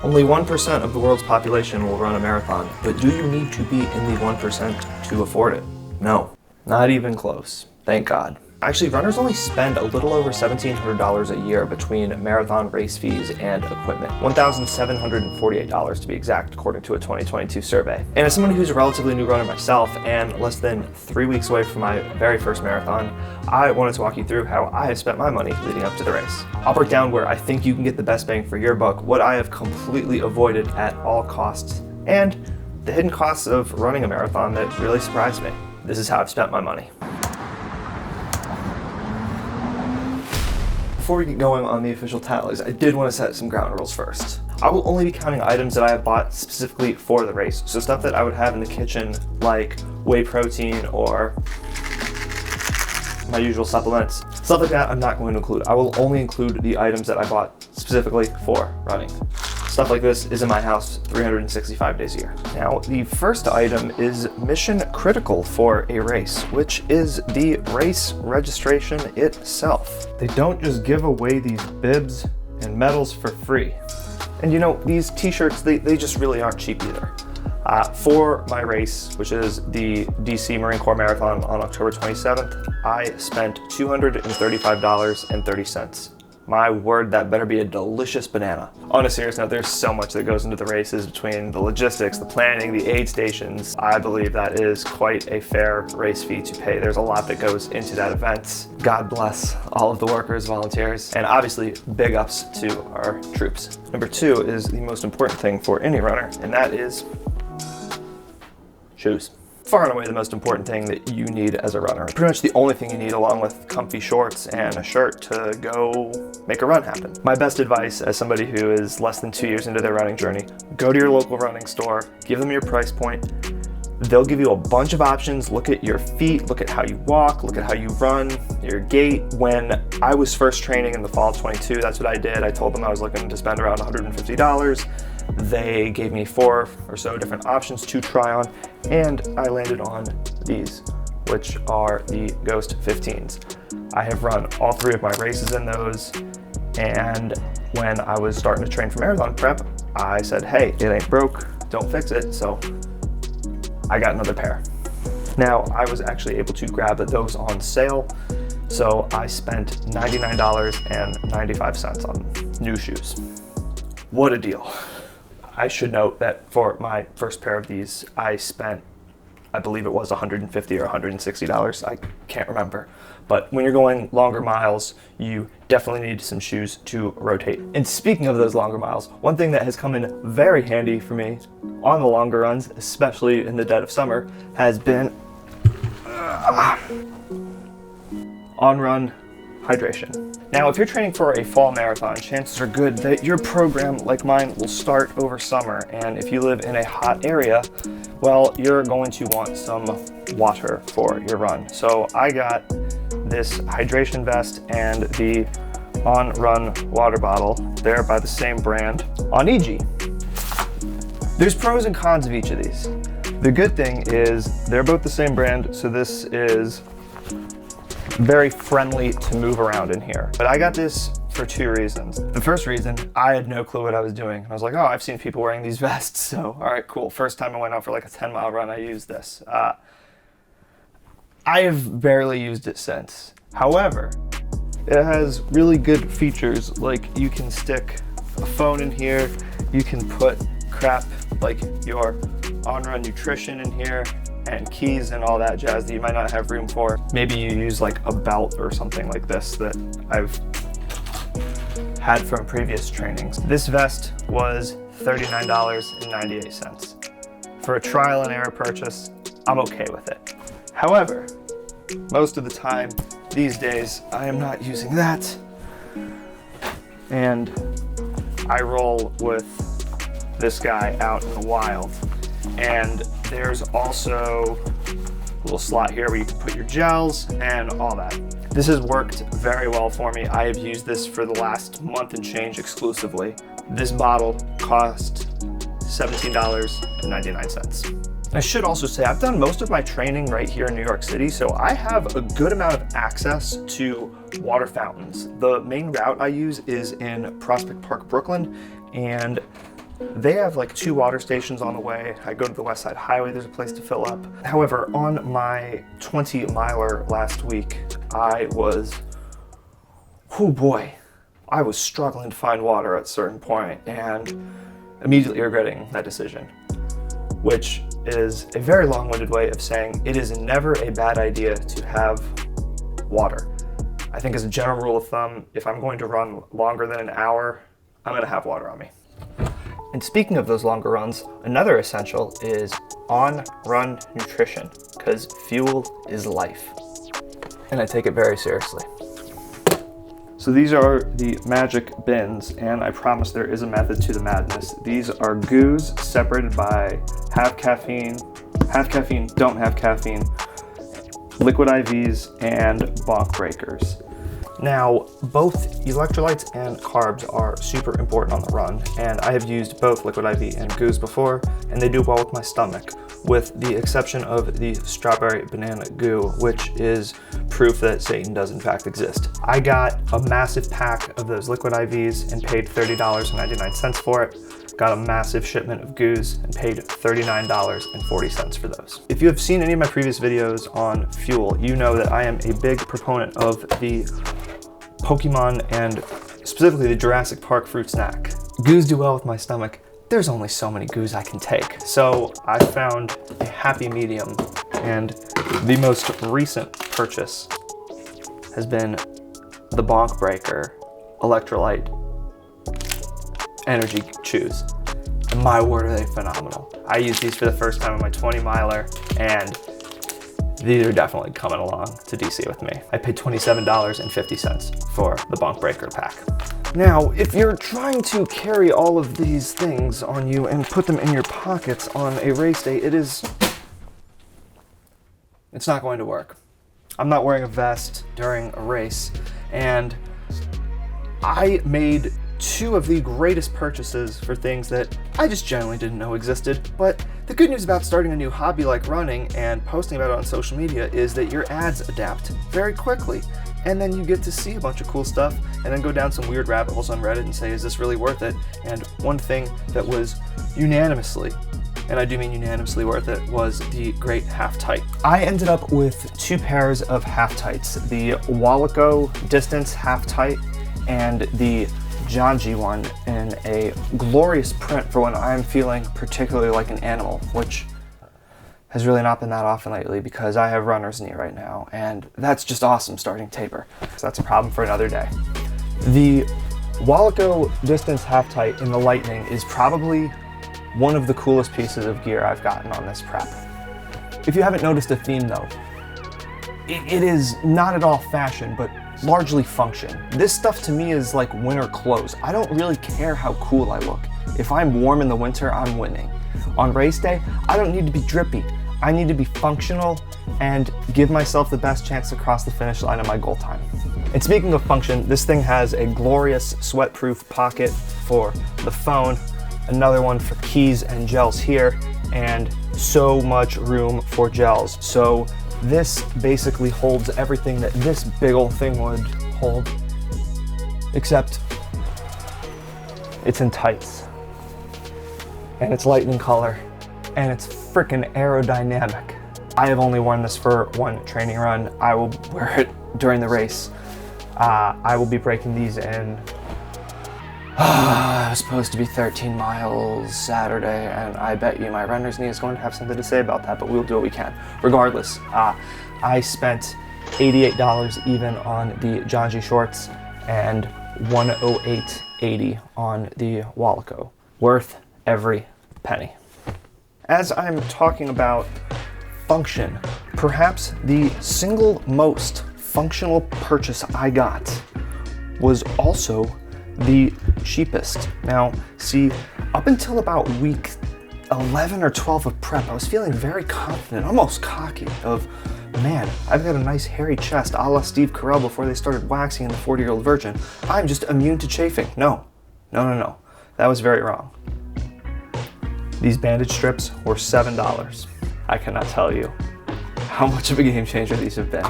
Only 1% of the world's population will run a marathon, but do you need to be in the 1% to afford it? No, not even close. Thank God. Actually, runners only spend a little over $1,700 a year between marathon race fees and equipment. $1,748 to be exact, according to a 2022 survey. And as someone who's a relatively new runner myself and less than 3 weeks away from my very first marathon, I wanted to walk you through how I have spent my money leading up to the race. I'll break down where I think you can get the best bang for your buck, what I have completely avoided at all costs, and the hidden costs of running a marathon that really surprised me. This is how I've spent my money. Before we get going on the official tallies, I did want to set some ground rules first. I will only be counting items that I have bought specifically for the race. So stuff that I would have in the kitchen, like whey protein or my usual supplements. Stuff like that I'm not going to include. I will only include the items that I bought specifically for running. Stuff like this is in my house 365 days a year. Now, the first item is mission critical for a race, which is the race registration itself. They don't just give away these bibs and medals for free. And you know, these t-shirts, they just really aren't cheap either. For my race, which is the DC Marine Corps Marathon on October 27th, I spent $235.30. My word, that better be a delicious banana. On a serious note, there's so much that goes into the races between the logistics, the planning, the aid stations. I believe that is quite a fair race fee to pay. There's a lot that goes into that event. God bless all of the workers, volunteers, and obviously big ups to our troops. Number two is the most important thing for any runner, and that is shoes. Far and away the most important thing that you need as a runner. Pretty much the only thing you need, along with comfy shorts and a shirt, to go make a run happen. My best advice as somebody who is less than 2 years into their running journey, go to your local running store, give them your price point. They'll give you a bunch of options. Look at your feet, look at how you walk, look at how you run, your gait. When I was first training in the fall of 22, that's what I did. I told them I was looking to spend around $150. They gave me 4 or so different options to try on, and I landed on these, which are the Ghost 15s. I have run all 3 of my races in those, and when I was starting to train for marathon prep, I said, hey, it ain't broke, don't fix it, so I got another pair. Now, I was actually able to grab those on sale, so I spent $99.95 on new shoes. What a deal. I should note that for my first pair of these, I spent, I believe it was $150 or $160. I can't remember. But when you're going longer miles, you definitely need some shoes to rotate. And speaking of those longer miles, one thing that has come in very handy for me on the longer runs, especially in the dead of summer, has been on-run hydration. Now, if you're training for a fall marathon, chances are good that your program, like mine, will start over summer. And if you live in a hot area, well, you're going to want some water for your run. So I got this hydration vest and the on-run water bottle. They're by the same brand on EG. There's pros and cons of each of these. The good thing is they're both the same brand, so this is very friendly to move around in here. But I got this for 2 reasons. The first reason, I had no clue what I was doing. I was like, oh, I've seen people wearing these vests, so all right, cool. First time I went out for like a 10-mile run, I used this. I have barely used it since. However, it has really good features, like you can stick a phone in here, you can put crap like your on-run nutrition in here, and keys and all that jazz that you might not have room for. Maybe you use like a belt or something like this that I've had from previous trainings. This vest was $39.98. For a trial and error purchase, I'm okay with it. However, most of the time these days, I am not using that. And I roll with this guy out in the wild. And there's also a little slot here where you can put your gels and all that. This has worked very well for me. I have used this for the last month and change exclusively. This bottle cost $17.99. I should also say I've done most of my training right here in New York City, so I have a good amount of access to water fountains. The main route I use is in Prospect Park, Brooklyn, and They have like 2 water stations on the way. I go to the West Side Highway, there's a place to fill up. However, on my 20-miler last week, I was struggling to find water at a certain point and immediately regretting that decision, which is a very long-winded way of saying it is never a bad idea to have water. I think as a general rule of thumb, if I'm going to run longer than an hour, I'm gonna have water on me. And speaking of those longer runs, another essential is on-run nutrition, because fuel is life. And I take it very seriously. So these are the magic bins, and I promise there is a method to the madness. These are goos separated by have caffeine, don't have caffeine, liquid IVs, and bonk breakers. Now, both electrolytes and carbs are super important on the run, and I have used both liquid IV and goos before, and they do well with my stomach, with the exception of the strawberry banana goo, which is proof that Satan does in fact exist. I got a massive pack of those liquid IVs and paid $30.99 for it. Got a massive shipment of goos and paid $39.40 for those. If you have seen any of my previous videos on fuel, you know that I am a big proponent of the Pokemon and specifically the Jurassic Park fruit snack. Goos do well with my stomach. There's only so many goos I can take. So I found a happy medium, and the most recent purchase has been the Bonk Breaker Electrolyte Energy Chews. And my word, are they phenomenal. I used these for the first time on my 20-miler, and these are definitely coming along to DC with me. I paid $27.50 for the Bonk Breaker pack. Now, if you're trying to carry all of these things on you and put them in your pockets on a race day, it's not going to work. I'm not wearing a vest during a race, and I made 2 of the greatest purchases for things that I just generally didn't know existed. But the good news about starting a new hobby like running and posting about it on social media is that your ads adapt very quickly. And then you get to see a bunch of cool stuff and then go down some weird rabbit holes on Reddit and say, is this really worth it? And one thing that was unanimously, and I do mean unanimously worth it, was the great half tight. I ended up with 2 pairs of half tights, the Walico Distance half tight and the Janji one in a glorious print for when I'm feeling particularly like an animal, which has really not been that often lately because I have runner's knee right now, and that's just awesome starting taper. So that's a problem for another day. The Walico Distance half tight in the Lightning is probably one of the coolest pieces of gear I've gotten on this prep. If you haven't noticed a theme though, it is not at all fashion, but largely function. This stuff to me is like winter clothes. I don't really care how cool I look. If I'm warm in the winter, I'm winning. On race day, I don't need to be drippy. I need to be functional and give myself the best chance to cross the finish line of my goal time. And speaking of function, this thing has a glorious sweat-proof pocket for the phone, another one for keys and gels here, and so much room for gels. So this basically holds everything that this big old thing would hold, except it's in tights, and it's lightning color, and it's freaking aerodynamic. I have only worn this for one training run. I will wear it during the race. I will be breaking these in, it was supposed to be 13 miles Saturday, and I bet you my runner's knee is going to have something to say about that, but we'll do what we can. Regardless, I spent $88 even on the Janji shorts and $108.80 on the Walico. Worth every penny. As I'm talking about function, perhaps the single most functional purchase I got was also the cheapest. Now, see, up until about week 11 or 12 of prep, I was feeling very confident, almost cocky, of, man, I've got a nice hairy chest a la Steve Carell before they started waxing in the 40-Year-Old Virgin. I'm just immune to chafing. No. That was very wrong. These bandage strips were $7. I cannot tell you how much of a game changer these have been.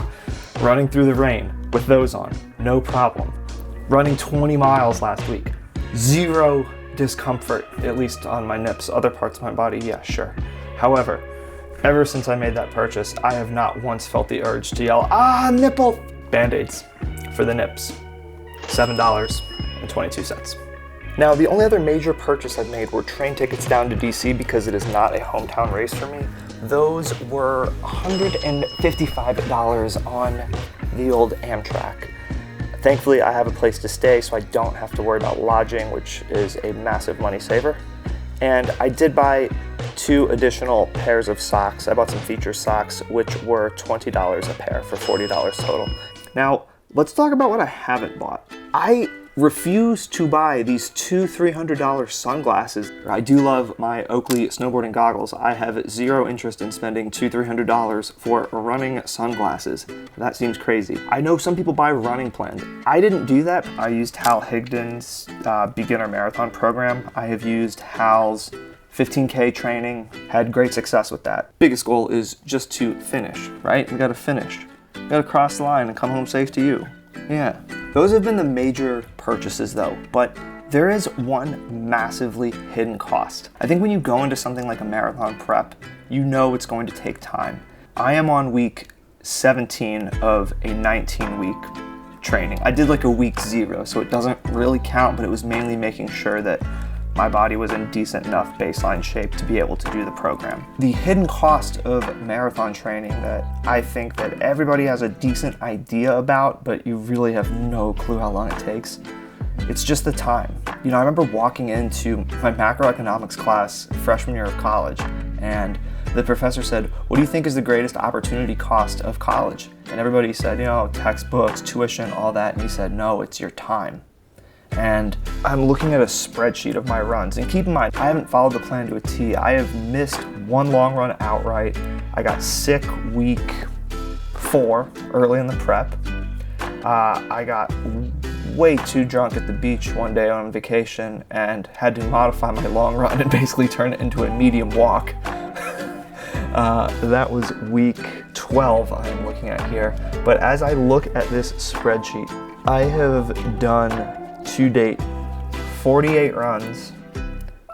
Running through the rain with those on, no problem. Running 20 miles last week, 0 discomfort, at least on my nips. Other parts of my body, yeah, sure. However, ever since I made that purchase, I have not once felt the urge to yell, "Ah, nipple!" Band-Aids for the nips, $7.22. Now, the only other major purchase I've made were train tickets down to DC because it is not a hometown race for me. Those were $155 on the old Amtrak. Thankfully, I have a place to stay, so I don't have to worry about lodging, which is a massive money saver. And I did buy 2 additional pairs of socks. I bought some feature socks, which were $20 a pair for $40 total. Now, let's talk about what I haven't bought. I refuse to buy these 2 $300 sunglasses. I do love my Oakley snowboarding goggles. I have zero interest in spending $200, $300 for running sunglasses. That seems crazy. I know some people buy running plans. I didn't do that. I used Hal Higdon's beginner marathon program. I have used Hal's 15K training, had great success with that. Biggest goal is just to finish, right? We gotta finish. We gotta cross the line and come home safe to you. Yeah. Those have been the major purchases though, but there is one massively hidden cost. I think when you go into something like a marathon prep, you know it's going to take time. I am on week 17 of a 19-week training. I did like a week 0, so it doesn't really count, but it was mainly making sure that my body was in decent enough baseline shape to be able to do the program. The hidden cost of marathon training that I think that everybody has a decent idea about, but you really have no clue how long it takes, it's just the time. You know, I remember walking into my macroeconomics class freshman year of college, and the professor said, "What do you think is the greatest opportunity cost of college?" And everybody said, you know, textbooks, tuition, all that, and he said, "No, it's your time." And I'm looking at a spreadsheet of my runs, and keep in mind, I haven't followed the plan to a T. I have missed one long run outright. I got sick week 4 early in the prep. I got way too drunk at the beach one day on vacation and had to modify my long run and basically turn it into a medium walk. That was week 12 I'm looking at here. But as I look at this spreadsheet, I have done to date 48 runs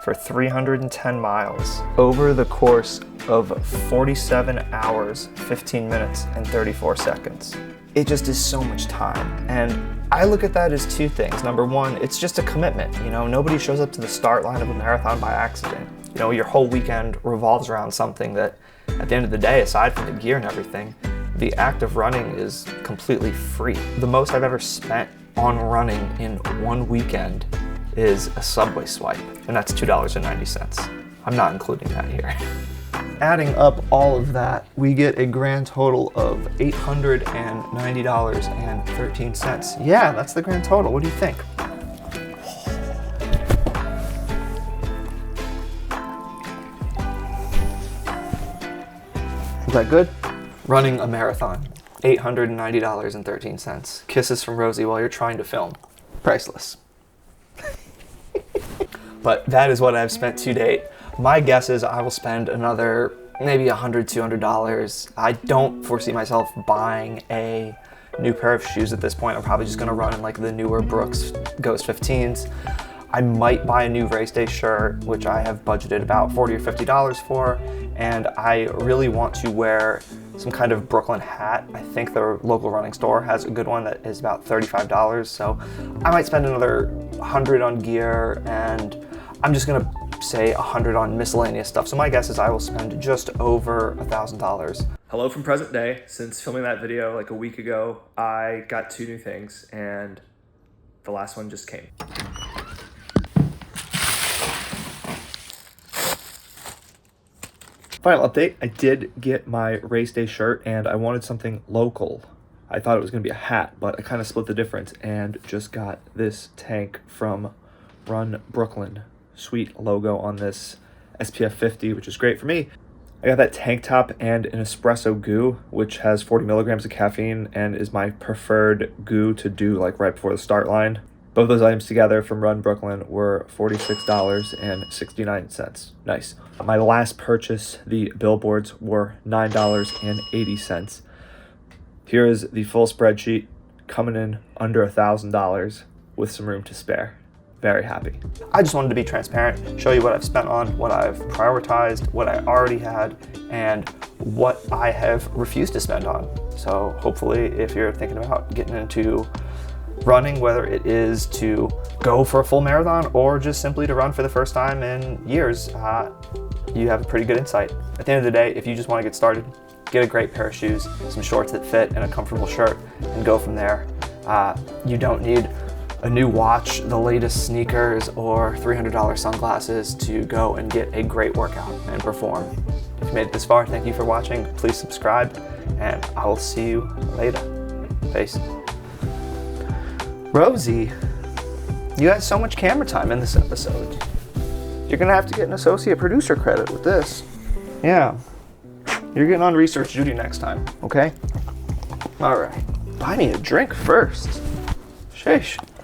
for 310 miles over the course of 47 hours, 15 minutes, and 34 seconds. It just is so much time. And I look at that as 2 things. Number 1, it's just a commitment. You know, nobody shows up to the start line of a marathon by accident. You know, your whole weekend revolves around something that, at the end of the day, aside from the gear and everything, the act of running is completely free. The most I've ever spent on running in one weekend is a Subway swipe, and that's $2.90. I'm not including that here. Adding up all of that, we get a grand total of $890.13. Yeah, that's the grand total. What do you think? Is that good? Running a marathon. $890.13. Kisses from Rosie while you're trying to film. Priceless. But that is what I've spent to date. My guess is I will spend another maybe $100, $200. I don't foresee myself buying a new pair of shoes at this point. I'm probably just gonna run in like the newer Brooks Ghost 15s. I might buy a new race day shirt, which I have budgeted about $40 or $50 for, and I really want to wear some kind of Brooklyn hat. I think the local running store has a good one that is about $35, so I might spend another $100 on gear, and I'm just gonna say $100 on miscellaneous stuff. So my guess is I will spend just over $1,000. Hello from present day. Since filming that video like a week ago, I got 2 new things, and the last one just came. Final update, I did get my race day shirt and I wanted something local. I thought it was gonna be a hat, but I kind of split the difference and just got this tank from Run Brooklyn. Sweet logo on this SPF 50, which is great for me. I got that tank top and an espresso goo, which has 40 milligrams of caffeine and is my preferred goo to do like right before the start line. Both those items together from Run Brooklyn were $46.69. Nice. My last purchase, the billboards, were $9.80. Here is the full spreadsheet coming in under $1,000 with some room to spare. very happy. I just wanted to be transparent, show you what I've spent on, what I've prioritized, what I already had, and what I have refused to spend on. So hopefully if you're thinking about getting into running, whether it is to go for a full marathon or just simply to run for the first time in years, you have a pretty good insight. At the end of the day, if you just want to get started, get a great pair of shoes, some shorts that fit, and a comfortable shirt, and go from there. You don't need a new watch, the latest sneakers, or $300 sunglasses to go and get a great workout and perform. If you made it this far, thank you for watching. Please subscribe, and I will see you later. Peace. Rosie, you had so much camera time in this episode. You're gonna have to get an associate producer credit with this. Yeah. You're getting on research duty next time, okay? All right. Buy me a drink first. Sheesh.